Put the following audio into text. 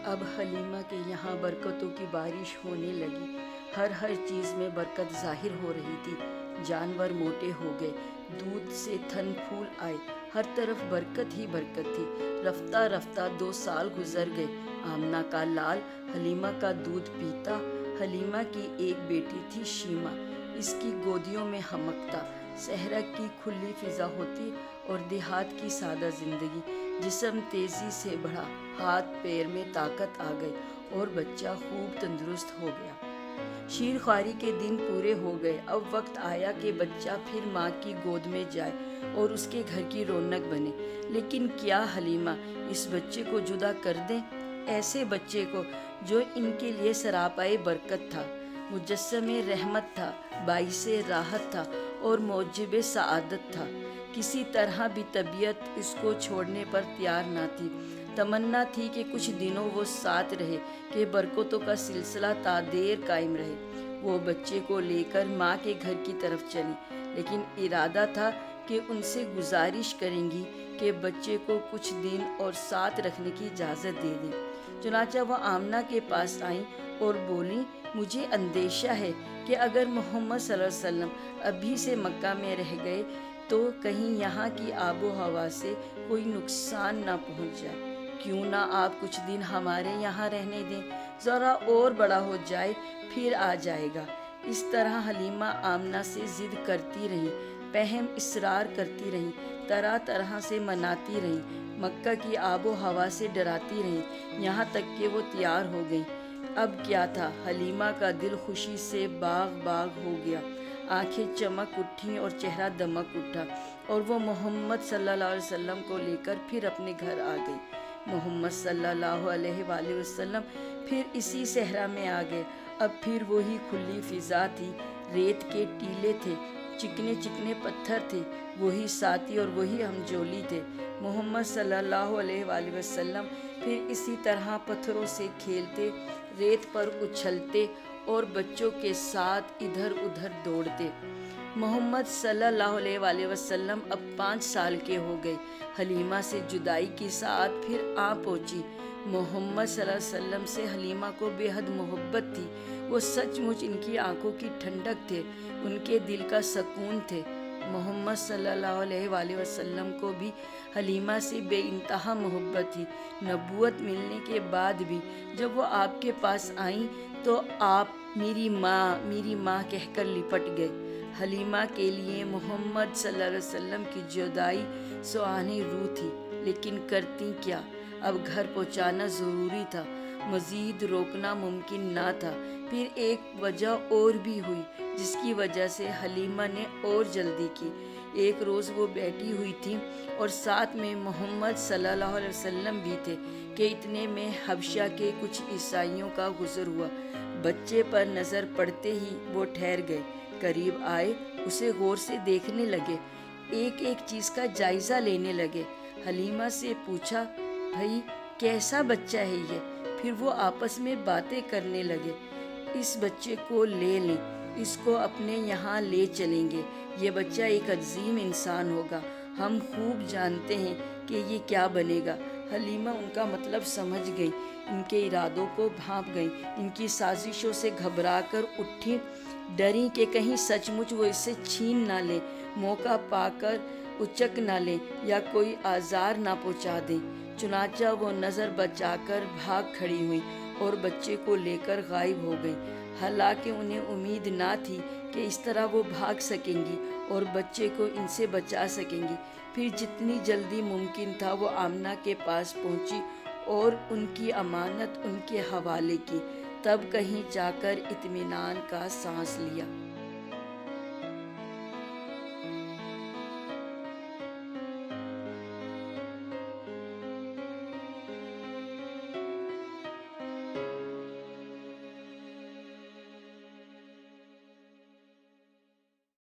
اب حلیمہ کے یہاں برکتوں کی بارش ہونے لگی۔ ہر چیز میں برکت ظاہر ہو رہی تھی۔ جانور موٹے ہو گئے، دودھ سے تھن پھول آئے، ہر طرف برکت ہی برکت تھی۔ رفتہ رفتہ 2 سال گزر گئے۔ آمنہ کا لال حلیمہ کا دودھ پیتا۔ حلیمہ کی ایک بیٹی تھی شیمہ، اس کی گودیوں میں حمکتا۔ صحرا کی کھلی فضا ہوتی اور دیہات کی سادہ زندگی۔ جسم تیزی سے بڑھا، ہاتھ پیر میں طاقت آ گئی اور بچہ خوب تندرست ہو گیا۔ شیر خواری کے دن پورے ہو گئے۔ اب وقت آیا کہ بچہ پھر ماں کی گود میں جائے اور اس کے گھر کی رونق بنے۔ لیکن کیا حلیمہ اس بچے کو جدا کر دیں؟ ایسے بچے کو جو ان کے لیے سراپائے برکت تھا، مجسم رحمت تھا، باعث راحت تھا اور موجب سعادت تھا۔ کسی طرح بھی طبیعت اس کو چھوڑنے پر تیار نہ تھی۔ تمنا تھی کہ کچھ دنوں وہ ساتھ رہے، کہ برکتوں کا سلسلہ تا دیر قائم رہے۔ وہ بچے کو لے کر ماں کے گھر کی طرف چلی، لیکن ارادہ تھا کہ ان سے گزارش کریں گی کہ بچے کو کچھ دن اور ساتھ رکھنے کی اجازت دے دیں۔ چنانچہ وہ آمنہ کے پاس آئیں اور بولیں، مجھے اندیشہ ہے کہ اگر محمد صلی اللہ علیہ وسلم ابھی سے مکہ میں رہ گئے تو کہیں یہاں کی آب و ہوا سے کوئی نقصان نہ پہنچ جائے۔ کیوں نہ آپ کچھ دن ہمارے یہاں رہنے دیں، ذرا اور بڑا ہو جائے پھر آ جائے گا۔ اس طرح حلیمہ آمنہ سے ضد کرتی رہی، پہم اصرار کرتی رہی، طرح طرح سے مناتی رہی، مکہ کی آب و ہوا سے ڈراتی رہی، یہاں تک کہ وہ تیار ہو گئی۔ اب کیا تھا، حلیمہ کا دل خوشی سے باغ باغ ہو گیا، آنکھیں چمک اٹھیں اور چہرہ دمک اٹھا، اور وہ محمد صلی اللہ علیہ وسلم کو لے کر پھر اپنے گھر آ گئی۔ محمد صلی اللہ علیہ وآلہ وسلم پھر اسی صحرا میں آ گئے۔ اب پھر وہی کھلی فضا تھی، ریت کے ٹیلے تھے، چکنے چکنے پتھر تھے، وہی ساتھی اور وہی ہمجولی تھے۔ محمد صلی اللہ علیہ وآلہ وسلم پھر اسی طرح پتھروں سے کھیلتے، ریت پر اچھلتے اور بچوں کے ساتھ ادھر ادھر دوڑتے۔ محمد صلی اللہ علیہ وآلہ وسلم اب 5 سال کے ہو گئے۔ حلیمہ سے جدائی کی ساعت پھر آ پہنچی۔ محمد صلی اللہ علیہ وسلم سے حلیمہ کو بے حد محبت تھی۔ وہ سچ مچ ان کی آنکھوں کی ٹھنڈک تھے، ان کے دل کا سکون تھے۔ محمد صلی اللہ علیہ وآلہ وسلم کو بھی حلیمہ سے بے انتہا محبت تھی۔ نبوت ملنے کے بعد بھی جب وہ آپ کے پاس آئیں تو آپ میری ماں کہہ کر لپٹ گئے۔ حلیمہ کے لیے محمد صلی اللہ علیہ وسلم کی جدائی سوہانی روح تھی، لیکن کرتی کیا؟ اب گھر پہنچانا ضروری تھا، مزید روکنا ممکن نہ تھا۔ پھر ایک وجہ اور بھی ہوئی جس کی وجہ سے حلیمہ نے اور جلدی کی۔ ایک روز وہ بیٹھی ہوئی تھی اور ساتھ میں محمد صلی اللہ علیہ وسلم بھی تھے کہ اتنے میں حبشہ کے کچھ عیسائیوں کا گزر ہوا۔ بچے پر نظر پڑتے ہی وہ ٹھہر گئے، قریب آئے، اسے غور سے دیکھنے لگے، ایک ایک چیز کا جائزہ لینے لگے۔ حلیمہ سے پوچھا، بھئی کیسا بچہ ہے یہ؟ پھر وہ آپس میں باتیں کرنے لگے، اس بچے کو لے لیں، اس کو اپنے یہاں لے چلیں گے، یہ بچہ ایک عظیم انسان ہوگا، ہم خوب جانتے ہیں کہ یہ کیا بنے گا۔ حلیمہ ان کا مطلب سمجھ گئی، ان کے ارادوں کو بھانپ گئی، ان کی سازشوں سے گھبرا کر اٹھی، ڈری کہ کہیں سچ مچ وہ اسے چھین نہ لیں، موقع پا کر اچک نہ لیں یا کوئی آزار نہ پہنچا دیں۔ چنانچہ وہ نظر بچا کر بھاگ کھڑی ہوئیں اور بچے کو لے کر غائب ہو گئیں۔ حالانکہ انہیں امید نہ تھی کہ اس طرح وہ بھاگ سکیں گی اور بچے کو ان سے بچا سکیں گی۔ پھر جتنی جلدی ممکن تھا وہ آمنہ کے پاس پہنچی اور ان کی امانت ان کے حوالے کی، تب کہیں جا کر اطمینان کا سانس لیا۔